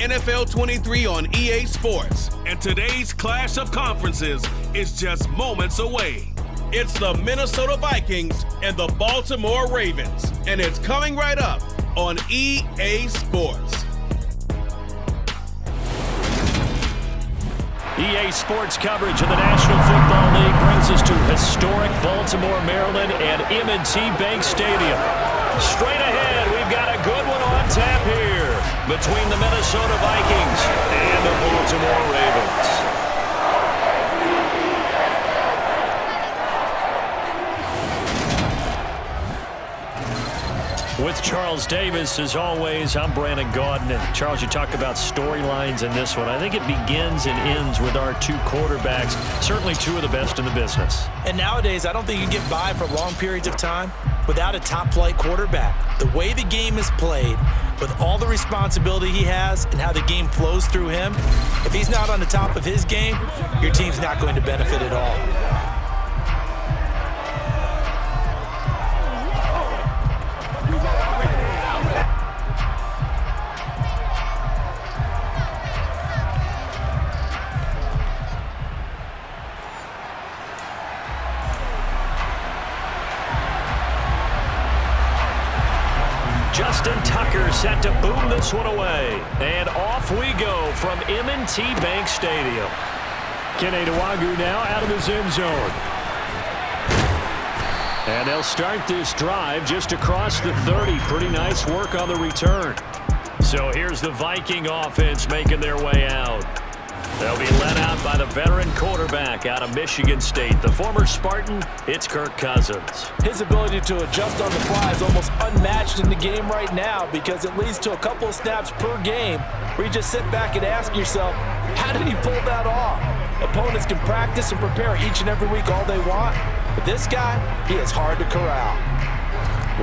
NFL 23 on EA Sports. And today's clash of conferences is just moments away. It's the Minnesota Vikings and the Baltimore Ravens. And it's coming right up on EA Sports. EA Sports coverage of the National Football League brings us to historic Baltimore, Maryland and M&T Bank Stadium. Straight ahead, we've got a good one on tap here between the Minnesota Vikings and the Baltimore Ravens. With Charles Davis, as always, I'm Brandon Gaudin. And Charles, you talk about storylines in this one. I think it begins and ends with our two quarterbacks, certainly two of the best in the business. And nowadays, I don't think you can get by for long periods of time without a top-flight quarterback. The way the game is played, with all the responsibility he has and how the game flows through him, if he's not on the top of his game, your team's not going to benefit at all. Justin Tucker set to boom this one away. And off we go from M&T Bank Stadium. Kenny Nwagu now out of his end zone. And they'll start this drive just across the 30. Pretty nice work on the return. So here's the Viking offense making their way out. They'll be led out by the veteran quarterback out of Michigan State. The former Spartan, it's Kirk Cousins. His ability to adjust on the fly is almost unmatched in the game right now because it leads to a couple of snaps per game where you just sit back and ask yourself, how did he pull that off? Opponents can practice and prepare each and every week all they want, but this guy, he is hard to corral.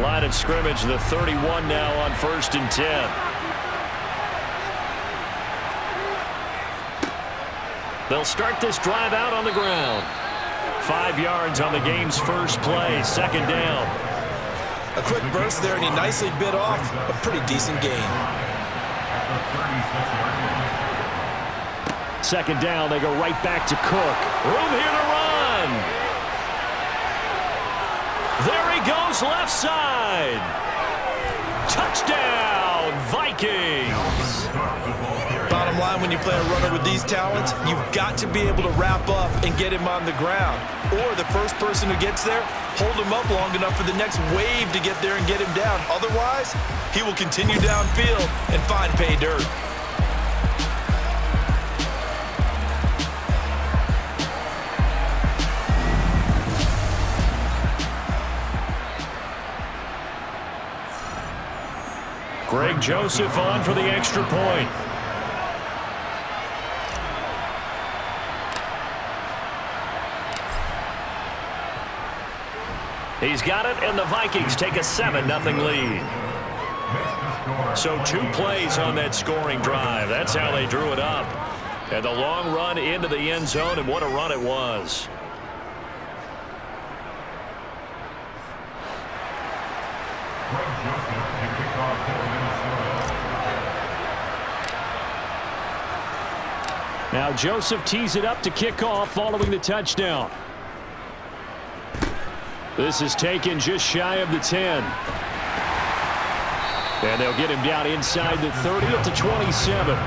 Line of scrimmage, the 31 now on 1st and 10. They'll start this drive out on the ground. 5 yards on the game's first play, 2nd down. A quick burst there, and he nicely bit off a pretty decent gain. 2nd down, they go right back to Cook. Room here to run. There he goes, left side. Touchdown, Vikings. Bottom line, when you play a runner with these talents, you've got to be able to wrap up and get him on the ground. Or the first person who gets there, hold him up long enough for the next wave to get there and get him down. Otherwise, he will continue downfield and find pay dirt. Greg Joseph on for the extra point. He's got it, and the Vikings take a 7-0 lead. So 2 plays on that scoring drive. That's how they drew it up. And the long run into the end zone, and what a run it was. Now Joseph tees it up to kick off following the touchdown. This is taken just shy of the 10. And they'll get him down inside the 30 up to 27.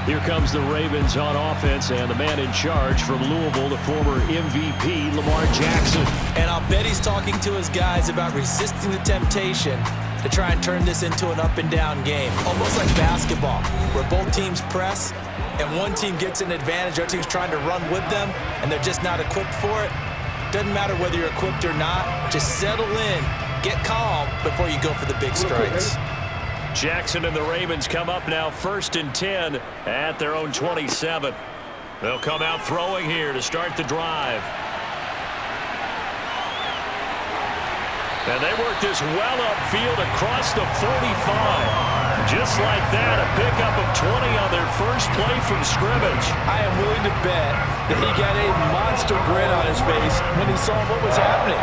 Here comes the Ravens on offense, and the man in charge from Louisville, the former MVP, Lamar Jackson. And I'll bet he's talking to his guys about resisting the temptation to try and turn this into an up-and-down game. Almost like basketball, where both teams press, and one team gets an advantage, the other team's trying to run with them, and they're just not equipped for it. Doesn't matter whether you're equipped or not. Just settle in, get calm before you go for the big strikes. Jackson and the Ravens come up now 1st and 10 at their own 27. They'll come out throwing here to start the drive. And they work this well upfield across the 45. Just like that, a pickup of 20 on their first play from scrimmage. I am willing to bet that he got a monster grin on his face when he saw what was happening.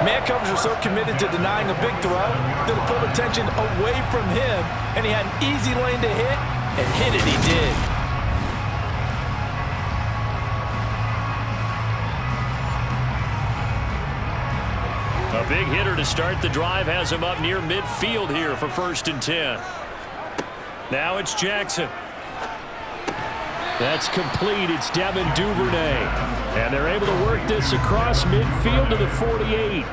Man coverage was so committed to denying a big throw that it pulled attention away from him, and he had an easy lane to hit and hit it he did. A big hitter to start the drive has him up near midfield here for 1st and 10. Now it's Jackson. That's complete. It's Devin Duvernay. And they're able to work this across midfield to the 48.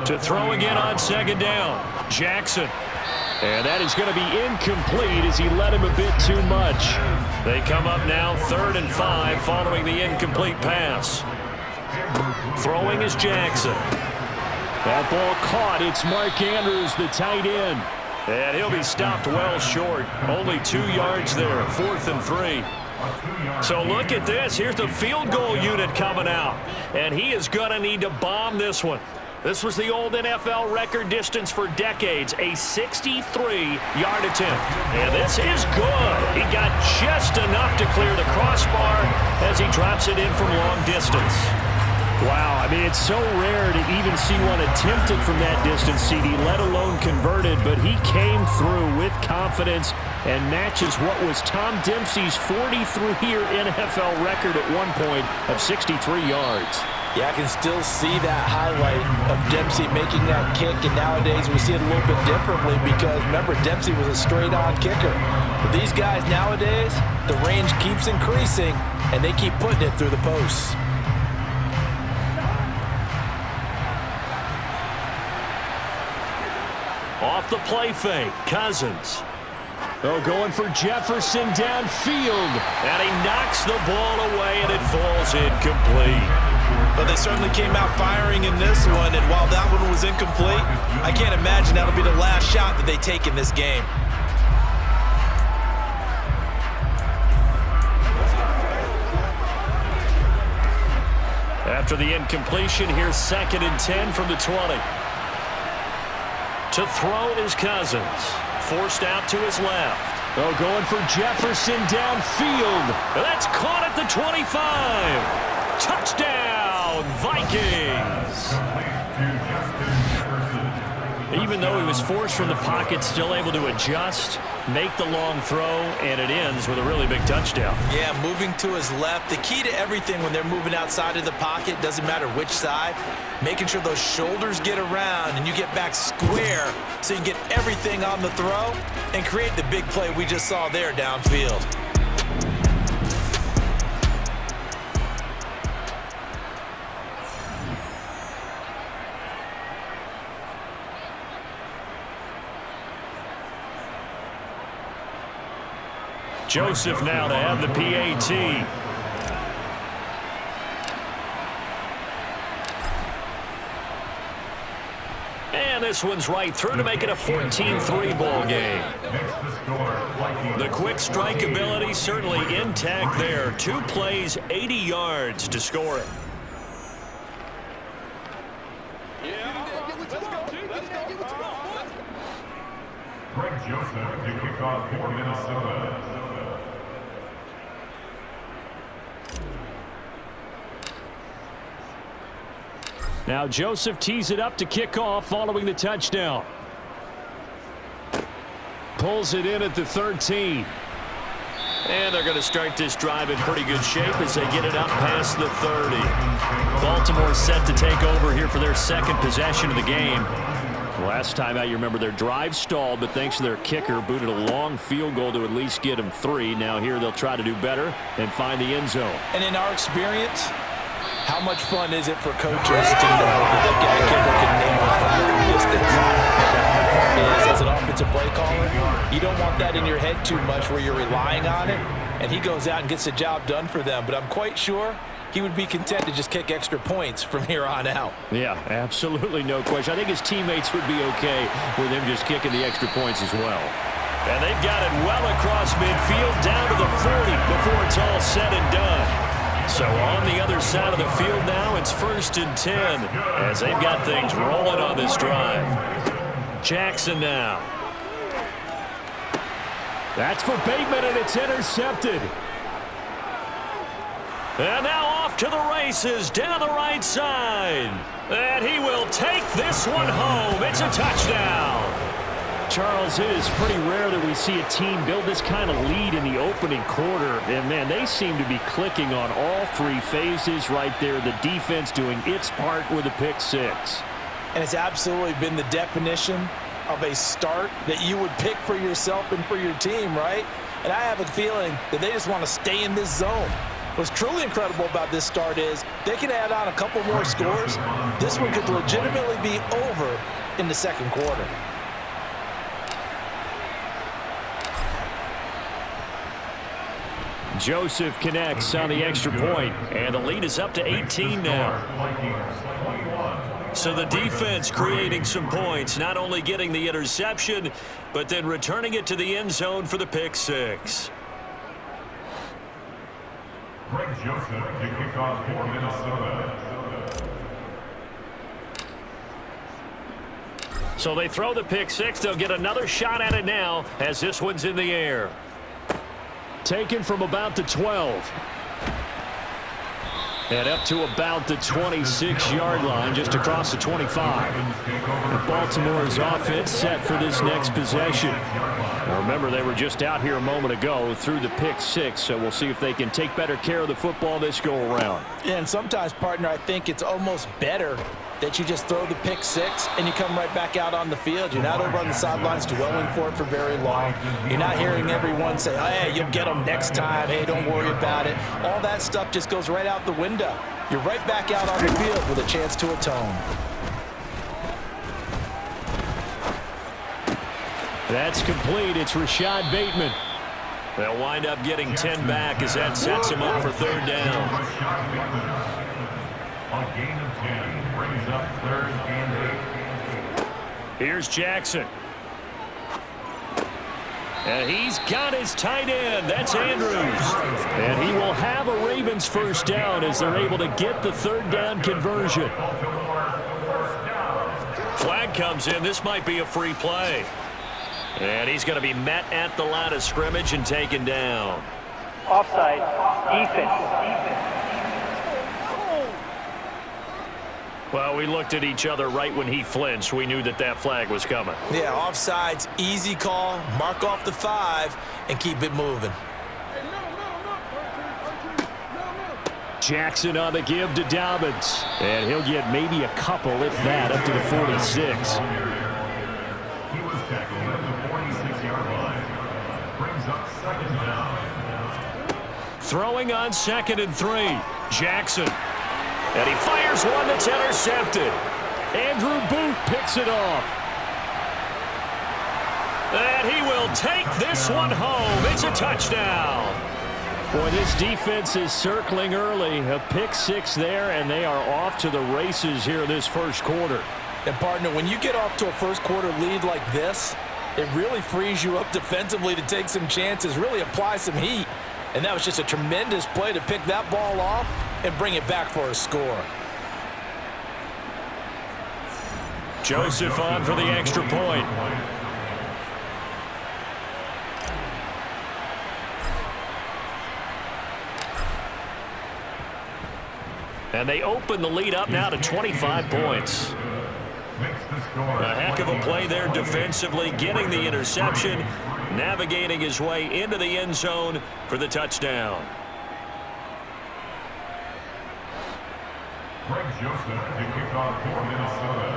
To throw again on 2nd down. Jackson. And that is going to be incomplete as he led him a bit too much. They come up now 3rd and 5 following the incomplete pass. Throwing is Jackson. That ball caught. It's Mark Andrews, the tight end. And he'll be stopped well short. Only 2 yards there. 4th and 3. So look at this. Here's the field goal unit coming out. And he is going to need to bomb this one. This was the old NFL record distance for decades, a 63-yard attempt. And this is good. He got just enough to clear the crossbar as he drops it in from long distance. Wow, I mean, it's so rare to even see one attempted from that distance, CD, let alone converted, but he came through with confidence and matches what was Tom Dempsey's 43-year NFL record at one point of 63 yards. Yeah, I can still see that highlight of Dempsey making that kick, and nowadays we see it a little bit differently because, remember, Dempsey was a straight-on kicker. But these guys nowadays, the range keeps increasing, and they keep putting it through the posts. Off the play fake, Cousins. Oh, going for Jefferson downfield. And he knocks the ball away, and it falls incomplete. But they certainly came out firing in this one, and while that one was incomplete, I can't imagine that'll be the last shot that they take in this game. After the incompletion, here's 2nd and 10 from the 20. To throw is Cousins. Forced out to his left. Oh, going for Jefferson downfield. That's caught at the 25. Touchdown, Vikings. Even though he was forced from the pocket, still able to adjust, make the long throw, and it ends with a really big touchdown. Yeah, moving to his left. The key to everything when they're moving outside of the pocket, doesn't matter which side, making sure those shoulders get around and you get back square so you can get everything on the throw and create the big play we just saw there downfield. Joseph now to have the PAT. And this one's right through to make it a 14-3 ball game. The quick strike ability certainly intact there. 2 plays, 80 yards to score it. Greg Joseph to kick off for Minnesota. Now Joseph tees it up to kick off following the touchdown. Pulls it in at the 13. And they're going to start this drive in pretty good shape as they get it up past the 30. Baltimore set to take over here for their 2nd possession of the game. Last time out, you remember their drive stalled, but thanks to their kicker, booted a long field goal to at least get them 3. Now here they'll try to do better and find the end zone. And in our experience, how much fun is it for coaches to know that they've got a kicker can nail it from long distance? As an offensive play caller, you don't want that in your head too much where you're relying on it, and he goes out and gets the job done for them. But I'm quite sure he would be content to just kick extra points from here on out. Yeah, absolutely no question. I think his teammates would be okay with him just kicking the extra points as well. And they've got it well across midfield down to the 40 before it's all said and done. So on the other side of the field now, it's 1st and 10 as they've got things rolling on this drive. Jackson now. That's for Bateman, and it's intercepted. And now off to the races down the right side. And he will take this one home. It's a touchdown. Charles, it is pretty rare that we see a team build this kind of lead in the opening quarter. And, man, they seem to be clicking on all three phases right there. The defense doing its part with a pick six. And it's absolutely been the definition of a start that you would pick for yourself and for your team, right? And I have a feeling that they just want to stay in this zone. What's truly incredible about this start is they can add on a couple more scores. This one could legitimately be over in the second quarter. Joseph connects on the extra point, and the lead is up to 18 now. So the defense creating some points, not only getting the interception, but then returning it to the end zone for the pick six. Greg Joseph to kick off for Minnesota. So they throw the pick six. They'll get another shot at it now as this one's in the air. Taken from about the 12. And up to about the 26-yard line, just across the 25. And Baltimore's offense set for this next possession. Now remember, they were just out here a moment ago through the pick six, so we'll see if they can take better care of the football this go-around. Yeah, and sometimes, partner, I think it's almost better that you just throw the pick six and you come right back out on the field. You're not over on the sidelines dwelling for it for very long. You're not hearing everyone say, oh, hey, you'll get them next time. Hey, don't worry about it. All that stuff just goes right out the window. You're right back out on the field with a chance to atone. That's complete. It's Rashad Bateman. They'll wind up getting 10 back as that sets him up for third down. On gain of 10, brings up 3rd and 8. Here's Jackson. And he's got his tight end. That's Andrews. And he will have a Ravens first down as they're able to get the third down conversion. Flag comes in. This might be a free play. And he's going to be met at the line of scrimmage and taken down. Offside, defense. Well, we looked at each other right when he flinched. We knew that that flag was coming. Yeah, offsides, easy call. Mark off the 5 and keep it moving. Jackson on the give to Dobbins. And he'll get maybe a couple, if that, up to the 46. He was tackled at the 46-yard line. Brings up 2nd down. Throwing on 2nd and 3. Jackson. And he fires one that's intercepted. Andrew Booth picks it off. And he will take this one home. It's a touchdown. Boy, this defense is circling early. A pick six there, and they are off to the races here this first quarter. And, partner, when you get off to a first quarter lead like this, it really frees you up defensively to take some chances, really apply some heat. And that was just a tremendous play to pick that ball off and bring it back for a score. Joseph on for the extra point. And they open the lead up now to 25 points. A heck of a play there defensively, getting the interception, navigating his way into the end zone for the touchdown. Greg Joseph to kick off for Minnesota.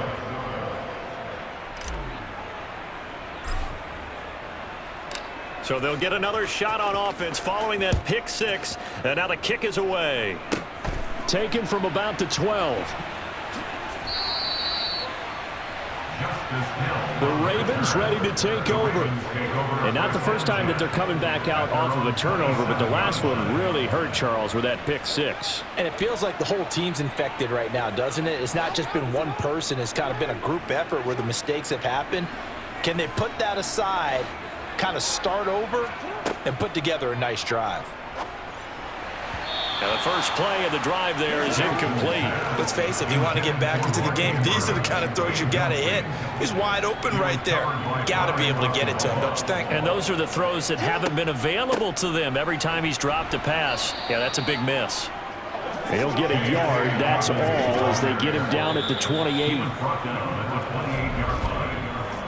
So they'll get another shot on offense following that pick six, and now the kick is away. Taken from about the 12. The Ravens ready to take over. And not the first time that they're coming back out off of a turnover, but the last one really hurt Charles with that pick six. And it feels like the whole team's infected right now, doesn't it? It's not just been one person. It's kind of been a group effort where the mistakes have happened. Can they put that aside, kind of start over, and put together a nice drive? Now the first play of the drive there is incomplete. Let's face it, if you want to get back into the game, these are the kind of throws you got to hit. He's wide open right there. Got to be able to get it to him, don't you think? And those are the throws that haven't been available to them every time he's dropped a pass. Yeah, that's a big miss. He'll get a yard, that's all, as they get him down at the 28.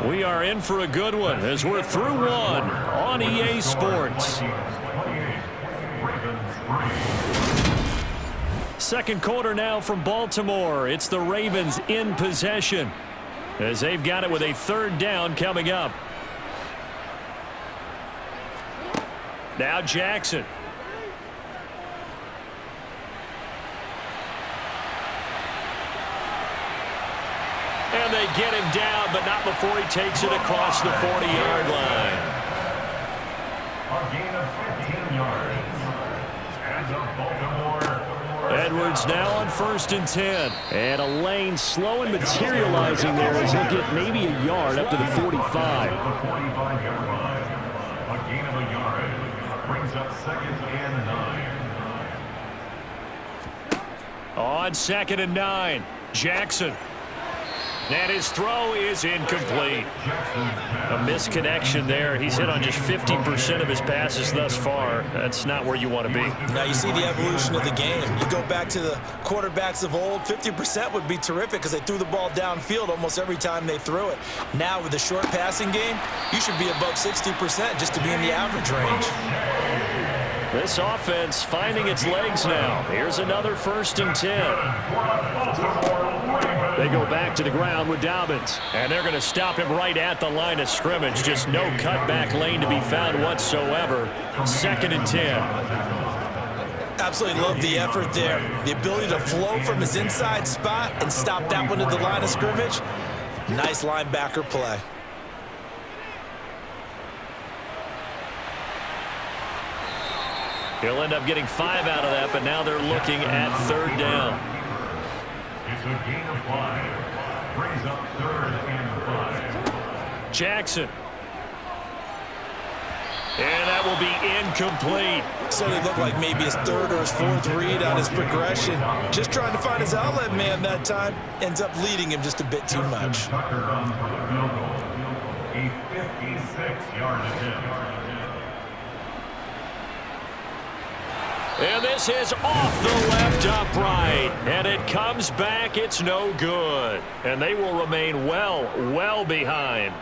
We are in for a good one as we're through one on EA Sports. Second quarter now from Baltimore. It's the Ravens in possession as they've got it with a third down coming up. Now Jackson. And they get him down, but not before he takes it across the 40-yard line. A gain of 15 yards. As of Baltimore. Edwards now on 1st and 10. And a lane slow and materializing there as he'll get maybe a yard up to the 45. The 45-yard line. A gain of a yard. Brings up 2nd and 9. On 2nd and 9, Jackson. And his throw is incomplete. A misconnection there. He's hit on just 50% of his passes thus far. That's not where you want to be. Now you see the evolution of the game. You go back to the quarterbacks of old, 50% would be terrific because they threw the ball downfield almost every time they threw it. Now with the short passing game, you should be above 60% just to be in the average range. This offense finding its legs now. Here's another 1st and 10. They go back to the ground with Dobbins. And they're going to stop him right at the line of scrimmage. Just no cutback lane to be found whatsoever. 2nd and 10. Absolutely love the effort there. The ability to flow from his inside spot and stop that one at the line of scrimmage. Nice linebacker play. He'll end up getting 5 out of that, but now they're looking at 3rd down. It's a gain of 5. Brings up 3rd and 5. Jackson. And that will be incomplete. Certainly looked like maybe his 3rd or his 4th read on his progression. Just trying to find his outlet man that time. Ends up leading him just a bit too much. Tucker runs for the field goal. A 56-yard attempt. And this is off the left upright. And it comes back. It's no good. And they will remain well behind.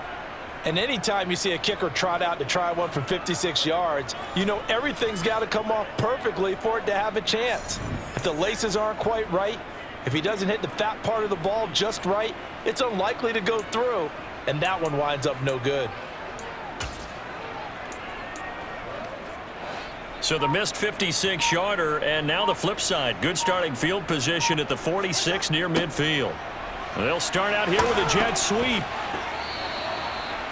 And anytime you see a kicker trot out to try one from 56 yards, you know everything's got to come off perfectly for it to have a chance. If the laces aren't quite right, if he doesn't hit the fat part of the ball just right, it's unlikely to go through. And that one winds up no good. So the missed 56-yarder, and now the flip side. Good starting field position at the 46 near midfield. They'll start out here with a jet sweep.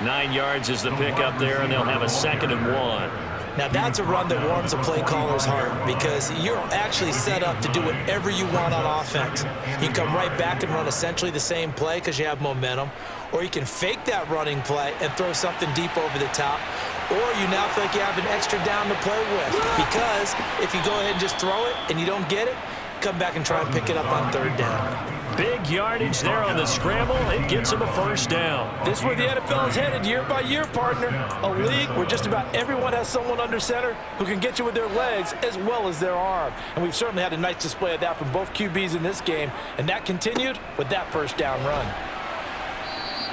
9 yards is the pickup there, and they'll have a 2nd and 1. Now that's a run that warms a play caller's heart because you're actually set up to do whatever you want on offense. You can come right back and run essentially the same play because you have momentum, or you can fake that running play and throw something deep over the top, or you now feel like you have an extra down to play with because if you go ahead and just throw it and you don't get it, come back and try and pick it up on 3rd down. Big yardage there on the scramble. It gets him a 1st down. This is where the NFL is headed year by year, partner. A league where just about everyone has someone under center who can get you with their legs as well as their arm. And we've certainly had a nice display of that from both QBs in this game. And that continued with that 1st down run.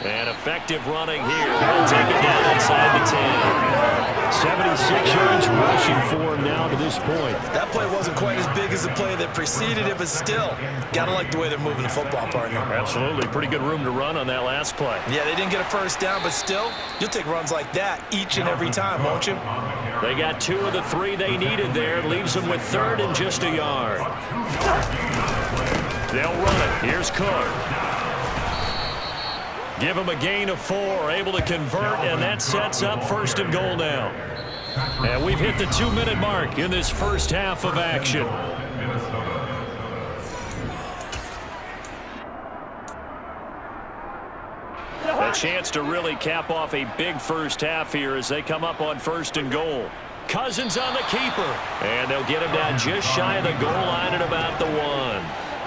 And effective running here. They'll take it down inside the 10. 76 yards rushing for him now to this point. That play wasn't quite as big as the play that preceded it, but still, gotta like the way they're moving the football, partner. Absolutely. Pretty good room to run on that last play. Yeah, they didn't get a 1st down, but still, you'll take runs like that each and every time, won't you? They got 2 of the 3 they needed there. Leaves them with 3rd and just a yard. They'll run it. Here's Cook. Give him a gain of 4, able to convert, and that sets up 1st and goal now. And we've hit the 2-minute mark in this first half of action. A chance to really cap off a big first half here as they come up on 1st and goal. Cousins on the keeper, and they'll get him down just shy of the goal line at about the 1.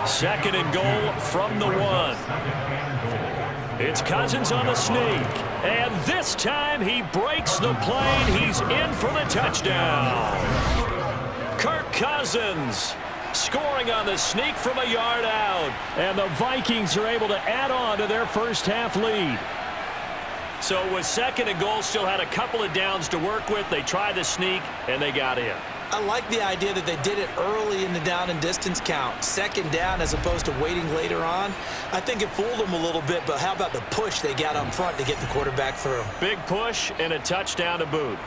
2nd and goal from the 1. It's Cousins on the sneak, and this time he breaks the plane. He's in for the touchdown. Kirk Cousins scoring on the sneak from a yard out, and the Vikings are able to add on to their first half lead. So with 2nd and goal, still had a couple of downs to work with. They tried the sneak, and they got in. I like the idea that they did it early in the down and distance count. 2nd down as opposed to waiting later on. I think it fooled them a little bit, but how about the push they got up front to get the quarterback through? Big push and a touchdown to boot.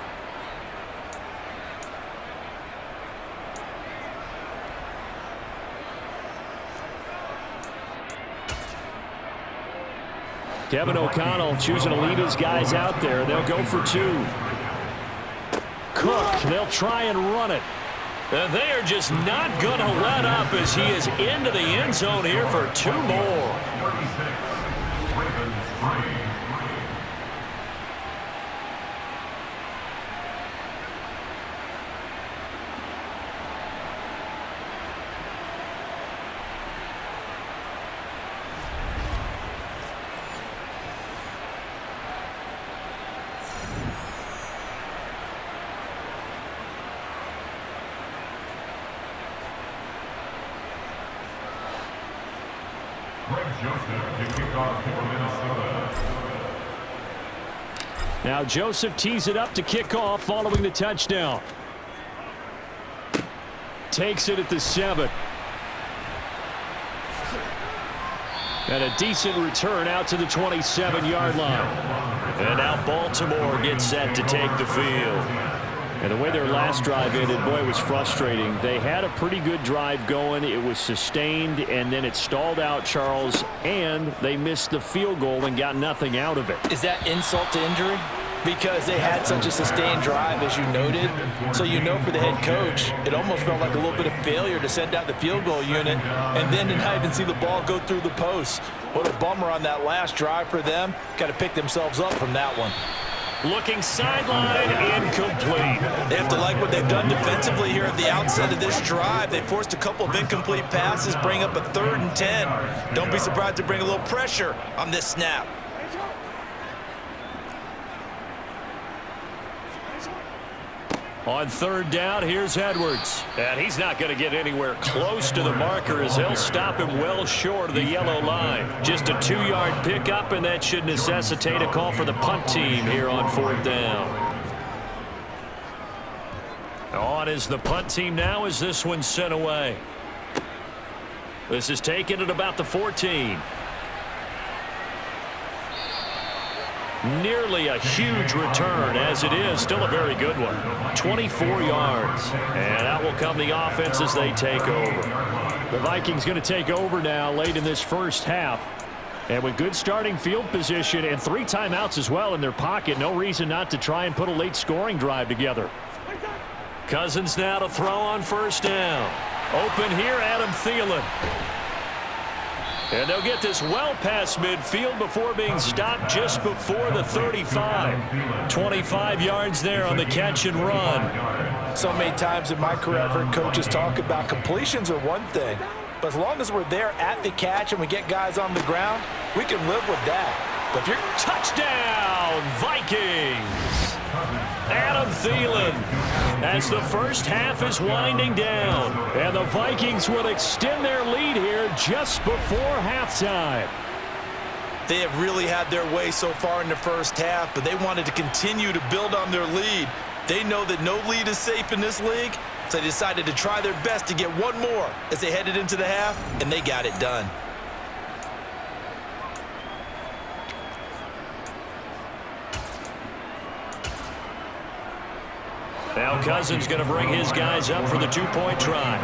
Kevin O'Connell choosing to lead his guys out there. They'll go for 2. Cook, they'll try and run it. And they are just not going to let up as he is into the end zone here for 2 more. 36, Ravens 3. Now Joseph tees it up to kick off following the touchdown. Takes it at the 7. And a decent return out to the 27-yard line. And now Baltimore gets set to take the field. And the way their last drive ended, boy, it was frustrating. They had a pretty good drive going. It was sustained, and then it stalled out, Charles, and they missed the field goal and got nothing out of it. Is that insult to injury? Because they had such a sustained drive, as you noted. So you know for the head coach, it almost felt like a little bit of failure to send out the field goal unit and then to not even see the ball go through the post. What a bummer on that last drive for them. Got to pick themselves up from that one. Looking sideline, incomplete. They have to like what they've done defensively here at the outset of this drive. They forced a couple of incomplete passes, bring up a 3rd and 10. Don't be surprised to bring a little pressure on this snap. On 3rd down, here's Edwards. And he's not going to get anywhere close to the marker as he'll stop him well short of the yellow line. Just a 2-yard pickup, and that should necessitate a call for the punt team here on 4th down. On is the punt team now as this one's sent away. This is taken at about the 14. Nearly a huge return, as it is still a very good one. 24 yards. And that will come the offense as they take over. The Vikings going to take over now late in this first half. And with good starting field position and 3 timeouts as well in their pocket, no reason not to try and put a late scoring drive together. Cousins now to throw on 1st down. Open here, Adam Thielen. And they'll get this well past midfield before being stopped just before the 35. 25 yards there on the catch and run. So many times in my career, I've heard coaches talk about completions are one thing. But as long as we're there at the catch and we get guys on the ground, we can live with that. But if you're... Touchdown, Vikings! Adam Thielen as the first half is winding down. And the Vikings will extend their lead here just before halftime. They have really had their way so far in the first half, but they wanted to continue to build on their lead. They know that no lead is safe in this league, so they decided to try their best to get one more as they headed into the half, and they got it done. Now Cousins going to bring his guys up for the 2-point try.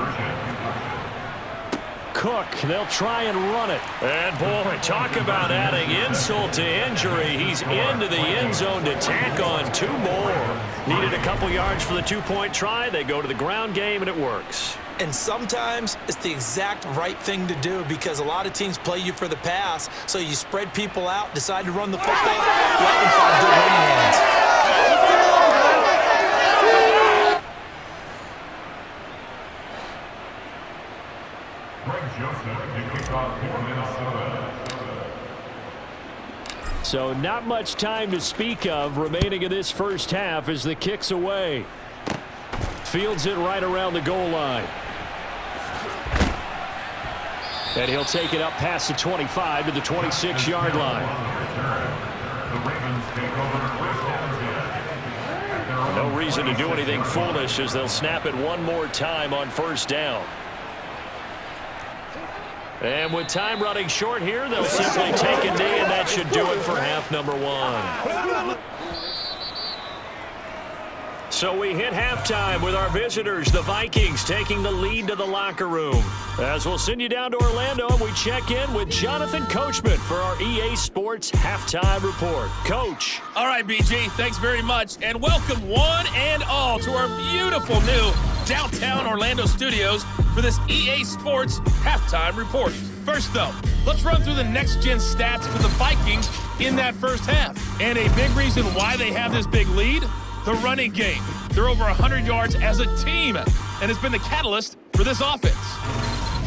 Cook, they'll try and run it. And boy, talk about adding insult to injury. He's into the end zone to tack on 2 more. Needed a couple yards for the 2-point try. They go to the ground game, and it works. And sometimes it's the exact right thing to do because a lot of teams play you for the pass, so you spread people out, decide to run the football, let them find good running hands. So not much time to speak of remaining in this first half as the kick's away. Fields it right around the goal line. And he'll take it up past the 25 to the 26-yard line. The Ravens take over West Hampton. No reason to do anything foolish as they'll snap it one more time on first down. And with time running short here, they'll simply take a knee, and that should do it for half number one. So we hit halftime with our visitors, the Vikings, taking the lead to the locker room. As we'll send you down to Orlando, we check in with Jonathan Coachman for our EA Sports Halftime Report. Coach. All right, BG, thanks very much, and welcome one and all to our beautiful new downtown Orlando studios for this EA Sports Halftime Report. First, though, let's run through the next-gen stats for the Vikings in that first half. And a big reason why they have this big lead, the running game. They're over 100 yards as a team, and it's been the catalyst for this offense.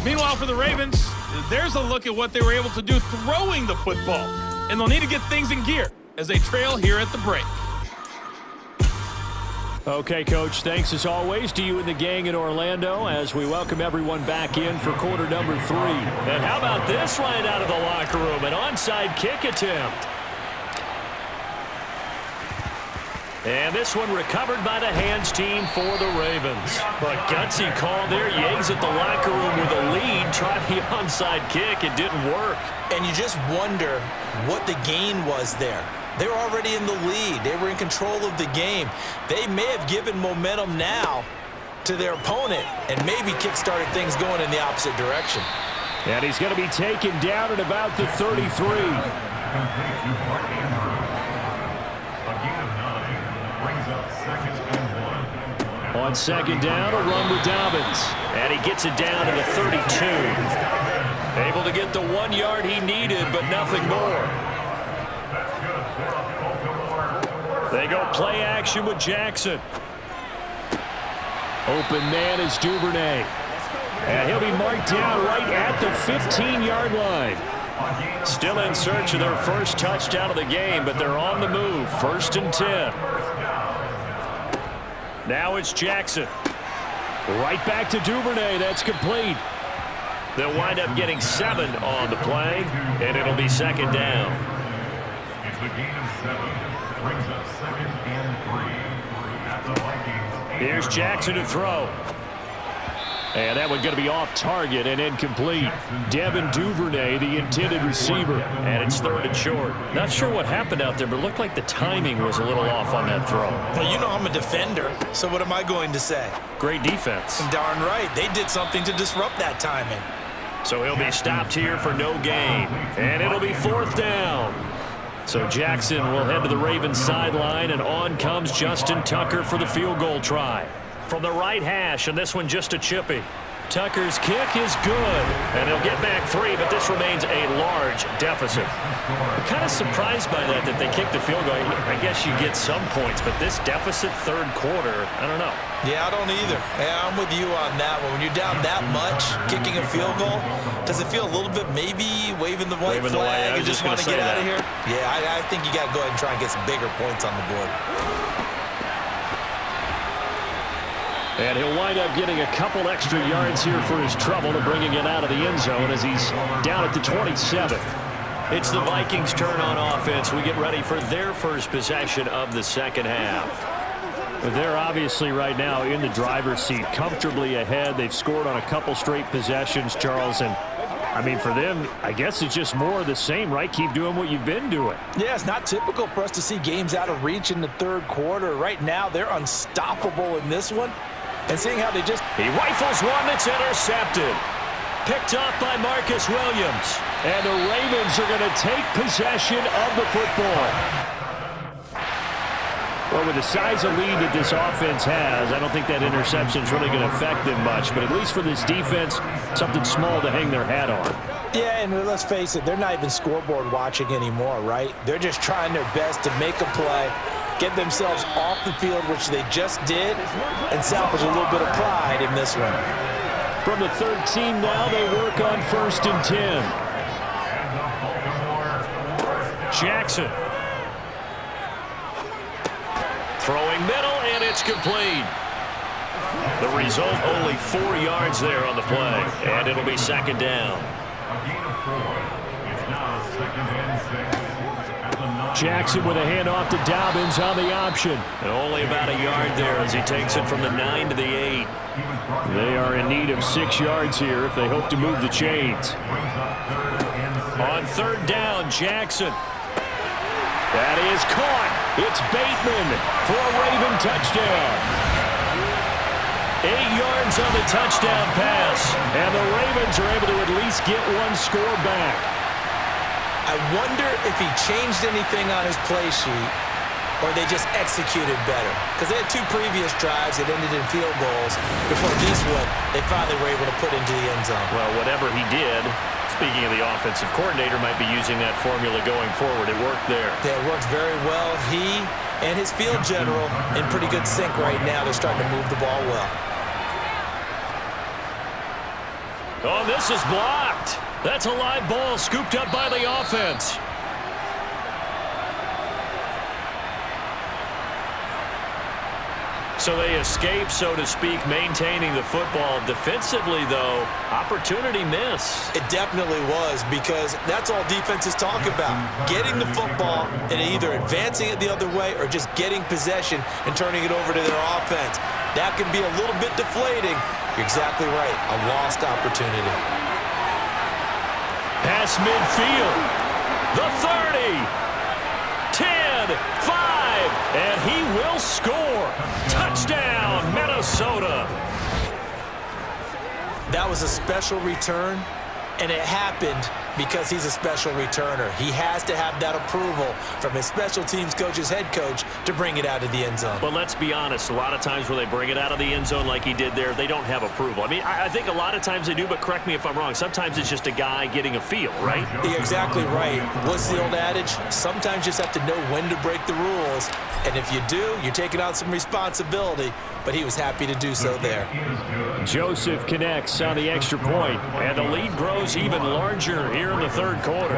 Meanwhile, for the Ravens, there's a look at what they were able to do throwing the football, and they'll need to get things in gear as they trail here at the break. Okay, Coach, thanks as always to you and the gang in Orlando as we welcome everyone back in for quarter number 3. And how about this right out of the locker room, an onside kick attempt. And this one recovered by the hands team for the Ravens. But gutsy call there. Yates at the locker room with a lead. Tried the onside kick. It didn't work. And you just wonder what the gain was there. They were already in the lead. They were in control of the game. They may have given momentum now to their opponent and maybe kick-started things going in the opposite direction. And he's going to be taken down at about the 33. On second down, a run with Dobbins. And he gets it down to the 32. Able to get the 1 yard he needed, but nothing more. They go play action with Jackson. Open man is Duvernay. And he'll be marked down right at the 15-yard line. Still in search of their first touchdown of the game, but they're on the move. 1st and 10. Now it's Jackson. Right back to Duvernay. That's complete. They'll wind up getting 7 on the play, and it'll be second down. It's the gain of 7. Brings up 2nd and 3 at the Vikings. Here's Jackson to throw. And that one going to be off target and incomplete. Devin Duvernay, the intended receiver. And it's 3rd and short. Not sure what happened out there, but it looked like the timing was a little off on that throw. Well, you know I'm a defender, so what am I going to say? Great defense. Darn right. They did something to disrupt that timing. So he'll be stopped here for no gain. And it'll be 4th down. So Jackson will head to the Ravens sideline, and on comes Justin Tucker for the field goal try. From the right hash, and this one just a chippy. Tucker's kick is good, and he'll get back 3, but this remains a large deficit. I'm kind of surprised by that they kicked the field goal. I guess you get some points, but this deficit 3rd quarter, I don't know. Yeah, I don't either. Yeah, I'm with you on that one. When you're down that much, kicking a field goal, does it feel a little bit maybe waving the white flag and just want to get out of here? Yeah, I think you got to go ahead and try and get some bigger points on the board. And he'll wind up getting a couple extra yards here for his trouble and bringing it out of the end zone as he's down at the 27. It's the Vikings' turn on offense. We get ready for their first possession of the second half. They're obviously right now in the driver's seat, comfortably ahead. They've scored on a couple straight possessions, Charles. And, I mean, for them, I guess it's just more of the same, right? Keep doing what you've been doing. Yeah, it's not typical for us to see games out of reach in the 3rd quarter. Right now, they're unstoppable in this one. And seeing how they just... He rifles one that's intercepted. Picked off by Marcus Williams. And the Ravens are going to take possession of the football. Well, with the size of lead that this offense has, I don't think that interception is really going to affect them much. But at least for this defense, something small to hang their hat on. Yeah, and let's face it, they're not even scoreboard watching anymore, right? They're just trying their best to make a play, get themselves off the field, which they just did, and salvage a little bit of pride in this one. From the 13 now, they work on 1st and 10. Jackson. Throwing middle, and it's complete. The result, only 4 yards there on the play, and it'll be second down. now 2nd and 6 at the 9. Jackson with a handoff to Dobbins on the option. And only about a yard there as he takes it from the 9 to the 8. They are in need of 6 yards here if they hope to move the chains. On 3rd down, Jackson. That is caught. It's Bateman for a Raven touchdown. 8 yards on the touchdown pass. And the Ravens are able to at least get one score back. I wonder if he changed anything on his play sheet or they just executed better. Because they had 2 previous drives that ended in field goals. Before this one, they finally were able to put into the end zone. Well, whatever he did, speaking of the offensive coordinator, might be using that formula going forward. It worked there. Yeah, it worked very well. He and his field general in pretty good sync right now. They're starting to move the ball well. Oh, this is blocked. That's a live ball scooped up by the offense. So they escape, so to speak, maintaining the football. Defensively, though, opportunity miss. It definitely was, because that's all defenses talk about. Getting the football and either advancing it the other way or just getting possession and turning it over to their offense. That can be a little bit deflating. You're exactly right. A lost opportunity. Pass midfield. The 30. 10. 5. And he will score. Touchdown, Minnesota. That was a special return, and it happened because he's a special returner. He has to have that approval from his special teams coach's head coach to bring it out of the end zone. But let's be honest, a lot of times when they bring it out of the end zone like he did there, they don't have approval. I mean, I think a lot of times they do, but correct me if I'm wrong. Sometimes it's just a guy getting a feel, right? You're exactly right. What's the old adage? Sometimes you just have to know when to break the rules. And if you do, you're taking on some responsibility. But he was happy to do so there. Joseph connects on the extra point, and the lead grows even larger here in the 3rd quarter.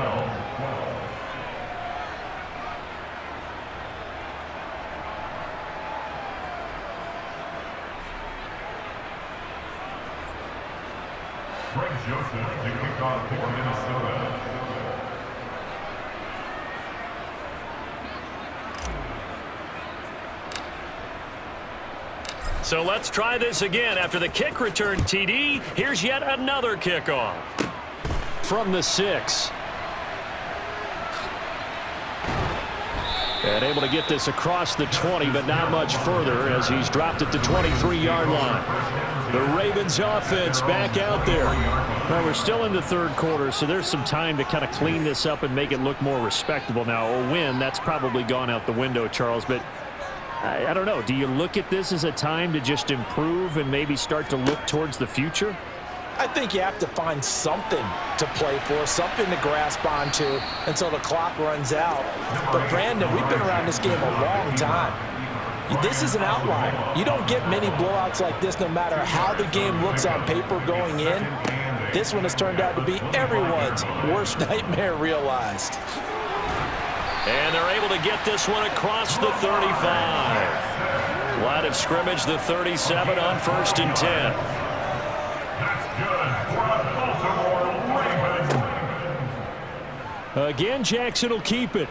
Greg Joseph to kick off for Minnesota. So let's try this again. After the kick return TD, here's yet another kickoff. From the 6. And able to get this across the 20, but not much further as he's dropped it to 23-yard line. The Ravens offense back out there. Well, we're still in the 3rd quarter, so there's some time to kind of clean this up and make it look more respectable. Now, a win, that's probably gone out the window, Charles, but I don't know. Do you look at this as a time to just improve and maybe start to look towards the future? I think you have to find something to play for, something to grasp onto until the clock runs out. But, Brandon, we've been around this game a long time. This is an outlier. You don't get many blowouts like this no matter how the game looks on paper going in. This one has turned out to be everyone's worst nightmare realized. And they're able to get this one across the 35. Line of scrimmage, the 37 on 1st and 10. That's good for a Baltimore Ravens. Again, Jackson will keep it.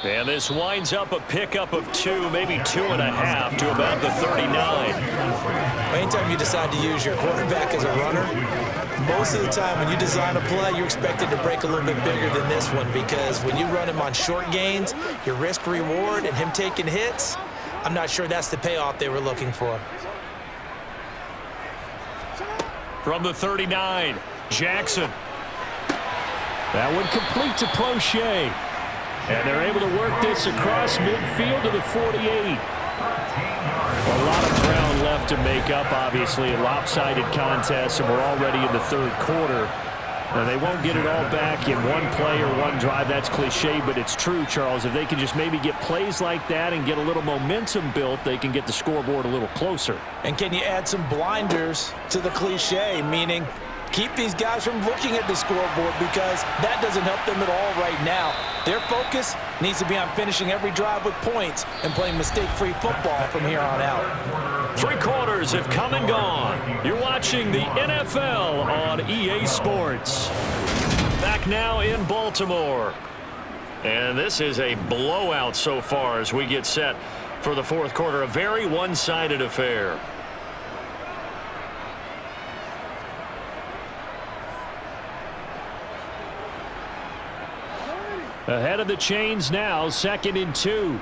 And this winds up a pickup of 2, maybe 2.5 to about the 39. Anytime you decide to use your quarterback as a runner, most of the time when you design a play, you're expected to break a little bit bigger than this one, because when you run him on short gains, your risk reward and him taking hits, I'm not sure that's the payoff they were looking for. From the 39, Jackson. That one complete to Prochet. And they're able to work this across midfield to the 48. A lot of ground left to make up, obviously, a lopsided contest, and we're already in the 3rd quarter. Now, they won't get it all back in one play or one drive. That's cliche, but it's true, Charles. If they can just maybe get plays like that and get a little momentum built, they can get the scoreboard a little closer. And can you add some blinders to the cliche, meaning keep these guys from looking at the scoreboard, because that doesn't help them at all right now. Their focus needs to be on finishing every drive with points and playing mistake-free football from here on out. 3 quarters have come and gone. You're watching the NFL on EA Sports. Back now in Baltimore. And this is a blowout so far as we get set for the fourth quarter. A very one-sided affair. Ahead of the chains now, 2nd and 2.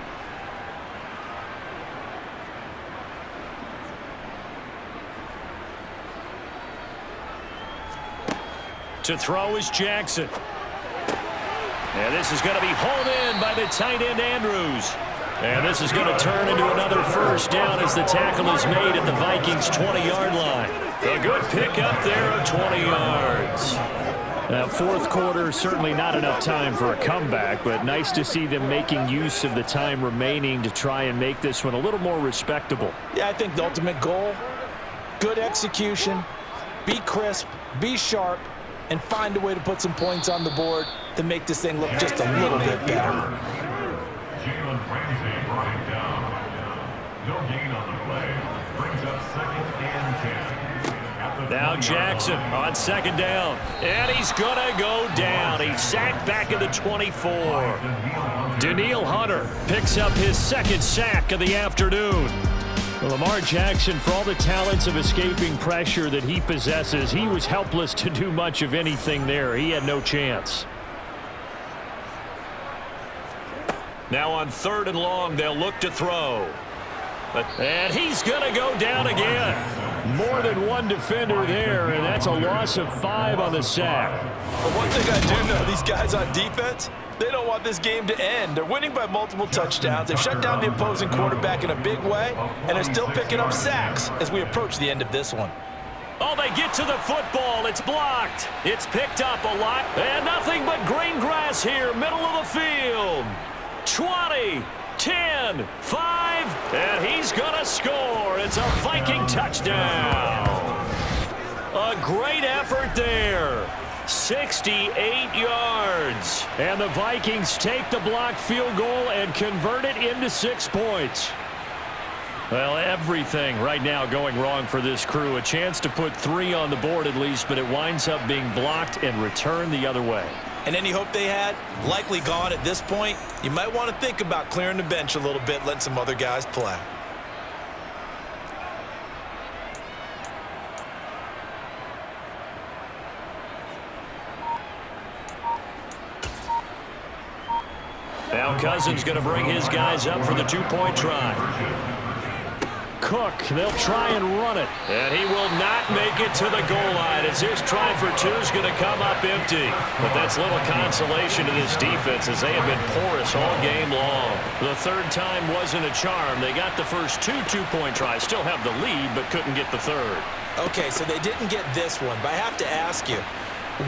To throw is Jackson. And this is going to be hauled in by the tight end Andrews. And this is going to turn into another first down as the tackle is made at the Vikings' 20-yard line. A good pick up there of 20 yards. That fourth quarter, certainly not enough time for a comeback, but nice to see them making use of the time remaining to try and make this one a little more respectable. Yeah, I think the ultimate goal, good execution, be crisp, be sharp, and find a way to put some points on the board to make this thing look just a little bit better. Jalen Ramsey brought him down. No gain on the play. Brings up 2nd and 10. Now Jackson on 2nd down. And he's going to go down. He's sacked back at the 24. Daniil Hunter picks up his 2nd sack of the afternoon. Lamar Jackson, for all the talents of escaping pressure that he possesses, he was helpless to do much of anything there. He had no chance. Now on 3rd and long, they'll look to throw. And he's going to go down again. More than one defender there, and that's a loss of 5 on the sack. But one thing I do know, these guys on defense, they don't want this game to end. They're winning by multiple touchdowns. They've shut down the opposing quarterback in a big way, and they're still picking up sacks as we approach the end of this one. Oh, they get to the football. It's blocked. It's picked up a lot. And nothing but green grass here, middle of the field. 20, 10, 5, and he's going to score. It's a Viking touchdown. A great effort there. 68 yards. And the Vikings take the blocked field goal and convert it into 6 points. Well, everything right now going wrong for this crew. A chance to put 3 on the board at least, but it winds up being blocked and returned the other way. And any hope they had, likely gone at this point. You might want to think about clearing the bench a little bit, letting some other guys play. Now Cousins going to bring his guys up for the 2-point try. Cook, they'll try and run it. And he will not make it to the goal line as his try for 2 is going to come up empty. But that's little consolation to this defense as they have been porous all game long. The 3rd time wasn't a charm. They got the first 2 2-point tries, still have the lead, but couldn't get the 3rd. Okay, so they didn't get this one, but I have to ask you,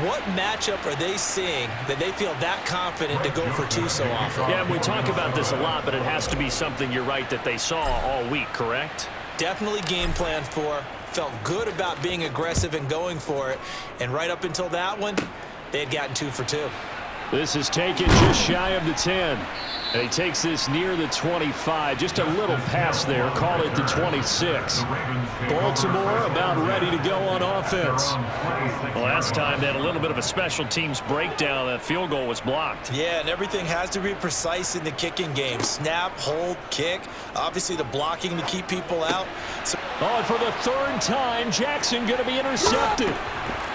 what matchup are they seeing that they feel that confident to go for 2 so often? Yeah, we talk about this a lot, but it has to be something, you're right, that they saw all week, correct? Definitely game planned for, felt good about being aggressive and going for it, and right up until that one, they had gotten 2 for 2. This is taken just shy of the 10. And he takes this near the 25. Just a little pass there. Call it the 26. Baltimore about ready to go on offense. Last time they had a little bit of a special teams breakdown. That field goal was blocked. Yeah, and everything has to be precise in the kicking game. Snap, hold, kick. Obviously the blocking to keep people out. And for the 3rd time, Jackson going to be intercepted.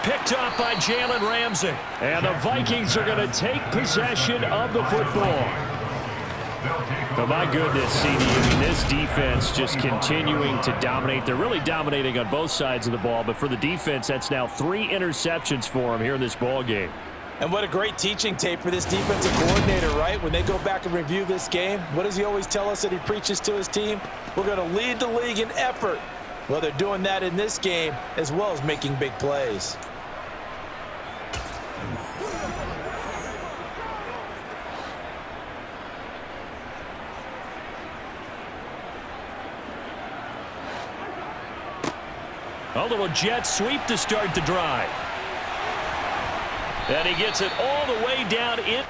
Picked up by Jalen Ramsey. And the Vikings are going to take possession of the football. But my goodness, CD, I mean, this defense just continuing to dominate. They're really dominating on both sides of the ball, but for the defense, that's now 3 interceptions for them here in this ball game. And what a great teaching tape for this defensive coordinator, right? When they go back and review this game, what does he always tell us that he preaches to his team? We're going to lead the league in effort. Well, they're doing that in this game as well as making big plays. A little jet sweep to start the drive. And he gets it all the way down in.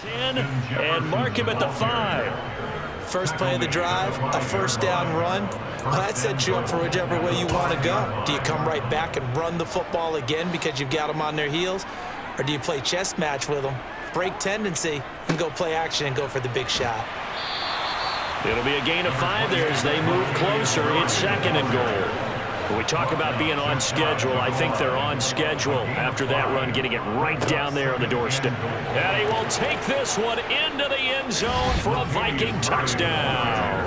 10 and mark him at the 5. First play of the drive, a first down run. Well, that sets you up for whichever way you want to go. Do you come right back and run the football again because you've got them on their heels? Or do you play chess match with them, break tendency, and go play action and go for the big shot? It'll be a gain of 5 there as they move closer. It's 2nd and goal. When we talk about being on schedule, I think they're on schedule after that run, getting it right down there on the doorstep. And he will take this one into the end zone for a Viking touchdown.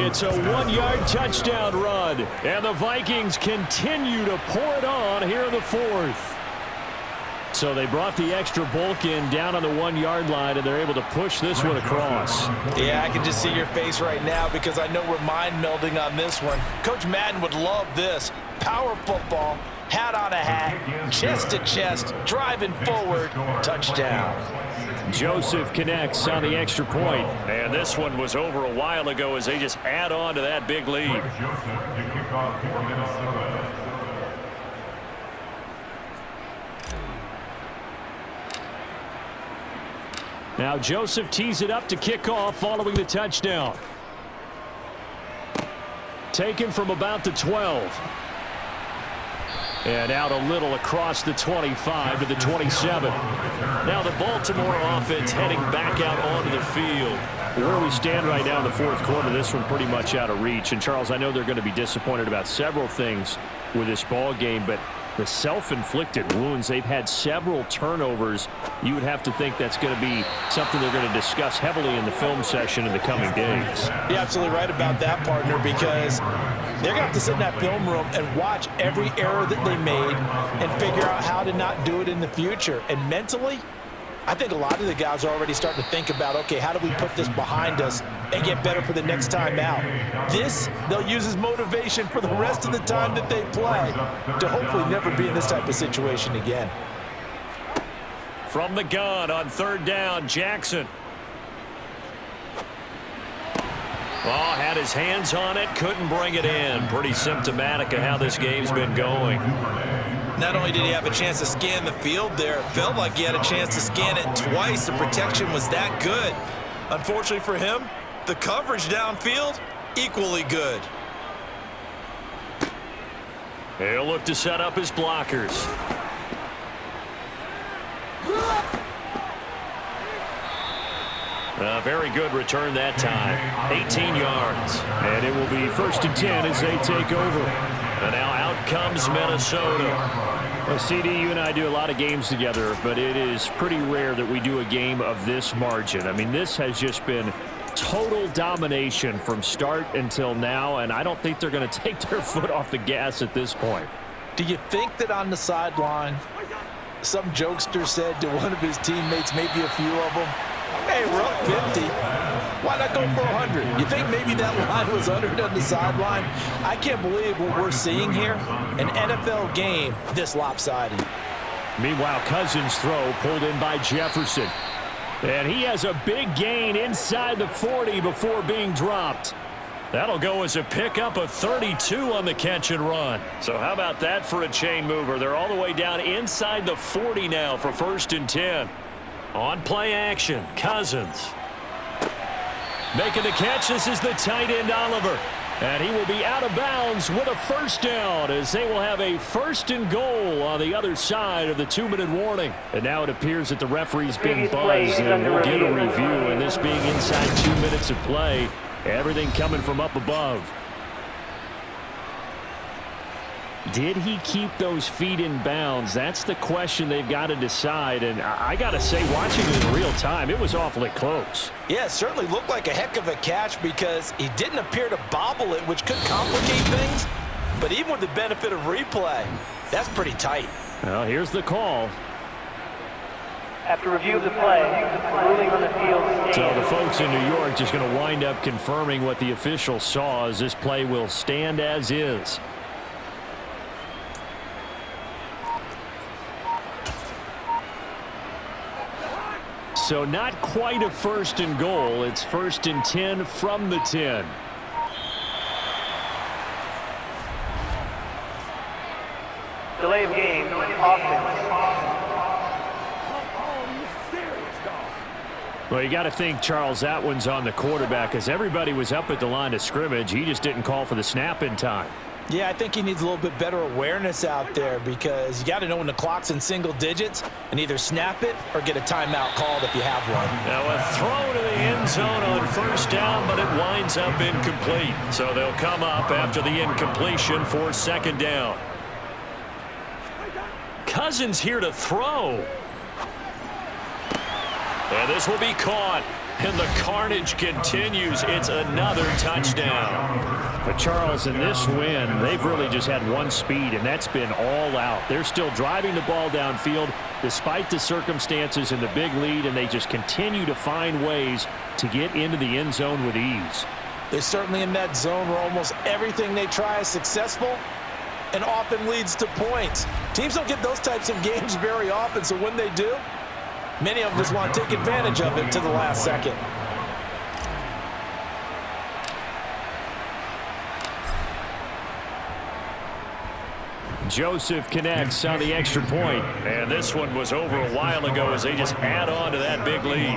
It's a 1-yard touchdown run, and the Vikings continue to pour it on here in the 4th. So they brought the extra bulk in down on the 1-yard line, and they're able to push this one across. Yeah, I can just see your face right now because I know we're mind melding on this one. Coach Madden would love this. Power football, hat on a hat, chest to chest, driving forward, touchdown. Joseph connects on the extra point. And this one was over a while ago as they just add on to that big lead. Joseph to kick off for Minnesota. Now Joseph tees it up to kick off following the touchdown. Taken from about the 12. And out a little across the 25 to the 27. Now the Baltimore offense heading back out onto the field. Where we stand right now in the 4th quarter, this one pretty much out of reach. And Charles, I know they're going to be disappointed about several things with this ball game, but the self-inflicted wounds, they've had several turnovers. You would have to think that's going to be something they're going to discuss heavily in the film session in the coming days. You're absolutely right about that, partner, because they're going to have to sit in that film room and watch every error that they made and figure out how to not do it in the future. And mentally, I think a lot of the guys are already starting to think about, okay, how do we put this behind us and get better for the next time out? This, they'll use as motivation for the rest of the time that they play to hopefully never be in this type of situation again. From the gun on 3rd down, Jackson. Oh, had his hands on it, couldn't bring it in. Pretty symptomatic of how this game's been going. Not only did he have a chance to scan the field there, it felt like he had a chance to scan it twice. The protection was that good. Unfortunately for him, the coverage downfield, equally good. He'll look to set up his blockers. A very good return that time. 18 yards. And it will be 1st and 10 as they take over. And now out comes Minnesota. Well, CD, you and I do a lot of games together, but it is pretty rare that we do a game of this margin. I mean, this has just been total domination from start until now, and I don't think they're going to take their foot off the gas at this point. Do you think that on the sideline, some jokester said to one of his teammates, maybe a few of them, hey, we're up 50. Why not go for 100? You think maybe that line was uttered on the sideline? I can't believe what we're seeing here. An NFL game this lopsided. Meanwhile, Cousins' throw pulled in by Jefferson. And he has a big gain inside the 40 before being dropped. That'll go as a pickup of 32 on the catch and run. So how about that for a chain mover? They're all the way down inside the 40 now for 1st and 10. On play action, Cousins. Making the catch, this is the tight end Oliver. And he will be out of bounds with a 1st down as they will have a 1st and goal on the other side of the 2-minute warning. And now it appears that the referee's been buzzed and we'll get a review. And this being inside 2 minutes of play, everything coming from up above. Did he keep those feet in bounds? That's the question they've got to decide. And I got to say, watching it in real time, it was awfully close. Yeah, it certainly looked like a heck of a catch because he didn't appear to bobble it, which could complicate things. But even with the benefit of replay, that's pretty tight. Well, here's the call. After review of the play, ruling on the field stands. So the folks in New York just going to wind up confirming what the official saw as this play will stand as is. So not quite a 1st and goal. It's 1st and 10 from the 10. Delay of game, offense. Well, you got to think, Charles, that one's on the quarterback as everybody was up at the line of scrimmage. He just didn't call for the snap in time. Yeah, I think he needs a little bit better awareness out there because you got to know when the clock's in single digits and either snap it or get a timeout called if you have one. Now a throw to the end zone on first down, but it winds up incomplete. So they'll come up after the incompletion for second down. Cousins here to throw. And this will be caught. And the carnage continues. It's another touchdown. But Charles, in this win, they've really just had one speed, and that's been all out. They're still driving the ball downfield despite the circumstances and the big lead, and they just continue to find ways to get into the end zone with ease. They're certainly in that zone where almost everything they try is successful and often leads to points. Teams don't get those types of games very often, so when they do, many of them just want to take advantage of it to the last second. Joseph connects on the extra point. And this one was over a while ago as they just add on to that big lead.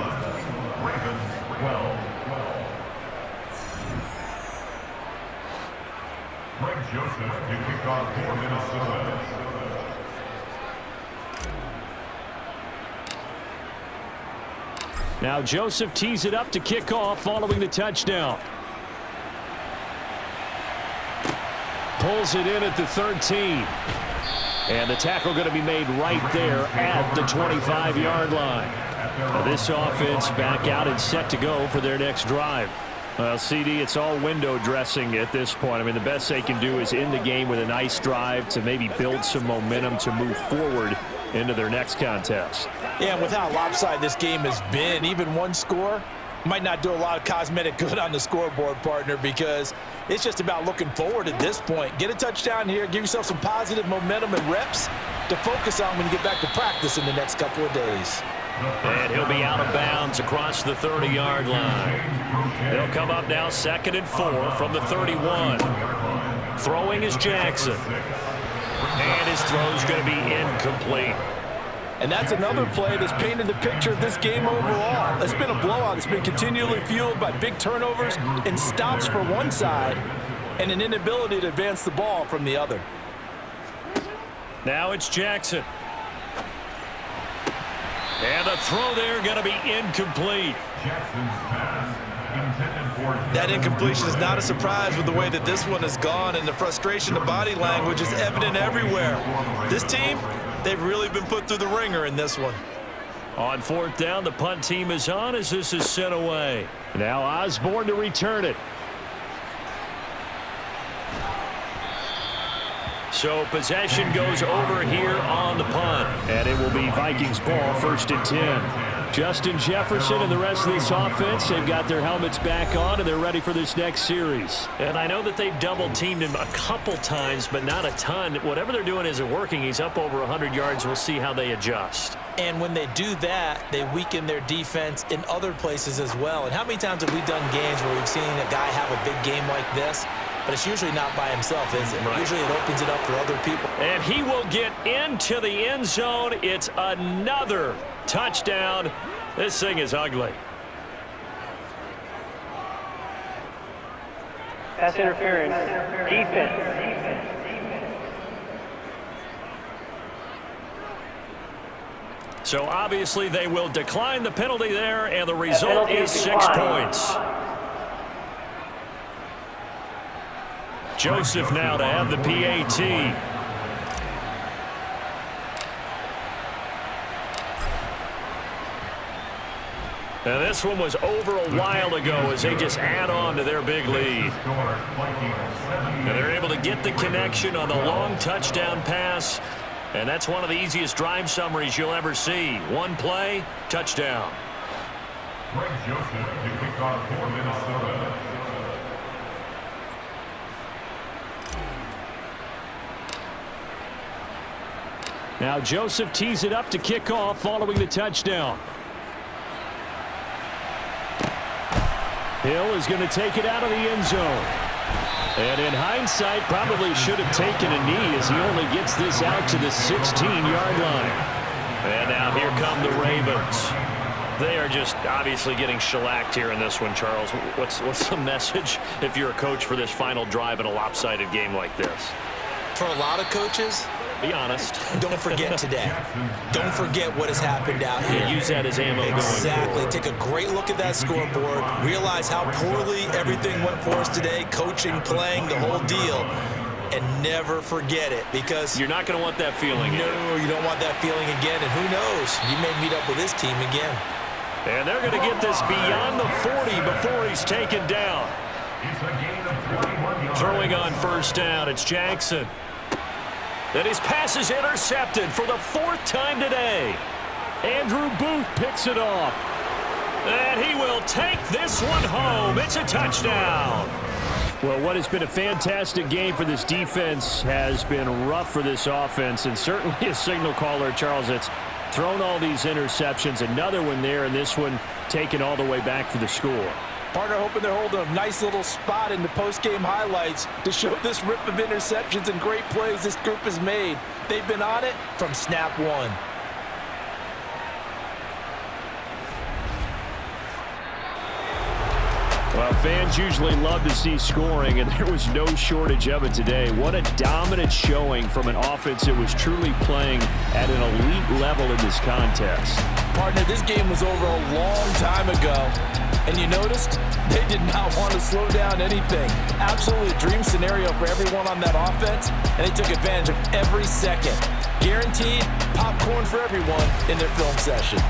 Greg Joseph to kick off for Minnesota. Now Joseph tees it up to kick off following the touchdown. Pulls it in at the 13. And the tackle going to be made right there at the 25-yard line. Now this offense back out and set to go for their next drive. Well, CD, it's all window dressing at this point. I mean, the best they can do is end the game with a nice drive to maybe build some momentum to move forward into their next contest. Yeah, and with how lopsided this game has been, even one score might not do a lot of cosmetic good on the scoreboard, partner, because it's just about looking forward at this point. Get a touchdown here, give yourself some positive momentum and reps to focus on when you get back to practice in the next couple of days. And he'll be out of bounds across the 30-yard line. They'll come up now 2nd and 4 from the 31. Throwing is Jackson. And his throw's going to be incomplete. And that's another play that's painted the picture of this game overall. It's been a blowout. It's been continually fueled by big turnovers and stops for one side and an inability to advance the ball from the other. Now it's Jackson. And the throw there going to be incomplete. Jackson's pass intended for That incompletion is not a surprise with the way that this one has gone, and the frustration, the body language is evident everywhere. This team, they've really been put through the ringer in this one. On 4th down, the punt team is on as this is sent away. Now Osborne to return it. So possession goes over here on the punt. And it will be Vikings ball, 1st and 10. Justin Jefferson and the rest of this offense, they've got their helmets back on and they're ready for this next series. And I know that they've double-teamed him a couple times, but not a ton. Whatever they're doing isn't working. He's up over 100 yards. We'll see how they adjust. And when they do that, they weaken their defense in other places as well. And how many times have we done games where we've seen a guy have a big game like this? But it's usually not by himself, is it? Right. Usually it opens it up for other people. And he will get into the end zone. It's another touchdown. This thing is ugly. Pass interference. Defense. So obviously they will decline the penalty there, and the result is 6 points. Joseph now to have the PAT. Now this one was over a while ago as they just add on to their big lead. And they're able to get the connection on the long touchdown pass. And that's one of the easiest drive summaries you'll ever see. One play, touchdown. Greg Joseph to kick off for Minnesota. Now Joseph tees it up to kick off following the touchdown. Hill is going to take it out of the end zone. And in hindsight, probably should have taken a knee as he only gets this out to the 16-yard line. And now here come the Ravens. They are just obviously getting shellacked here in this one, Charles. What's the message if you're a coach for this final drive in a lopsided game like this? For a lot of coaches, be honest. Don't forget today. Don't forget what has happened out here. Use that as ammo Exactly. going forward. Take a great look at that scoreboard. Realize how poorly everything went for us today. Coaching, playing, the whole deal. And never forget it, because you're not going to want that feeling. No, you don't want that feeling again. And who knows? You may meet up with this team again. And they're going to get this beyond the 40 before he's taken down. Throwing on first down, it's Jackson. And his pass is intercepted for the 4th time today. Andrew Booth picks it off. And he will take this one home. It's a touchdown. Well, what has been a fantastic game for this defense has been rough for this offense, and certainly a signal caller, Charles, it's thrown all these interceptions. Another one there, and this one taken all the way back for the score. Partner hoping they're holding a nice little spot in the post-game highlights to show this rip of interceptions and great plays this group has made. They've been on it from snap one. Well, fans usually love to see scoring, and there was no shortage of it today. What a dominant showing from an offense that was truly playing at an elite level in this contest. Partner, this game was over a long time ago, and you noticed they did not want to slow down anything. Absolutely a dream scenario for everyone on that offense, and they took advantage of every second. Guaranteed popcorn for everyone in their film session.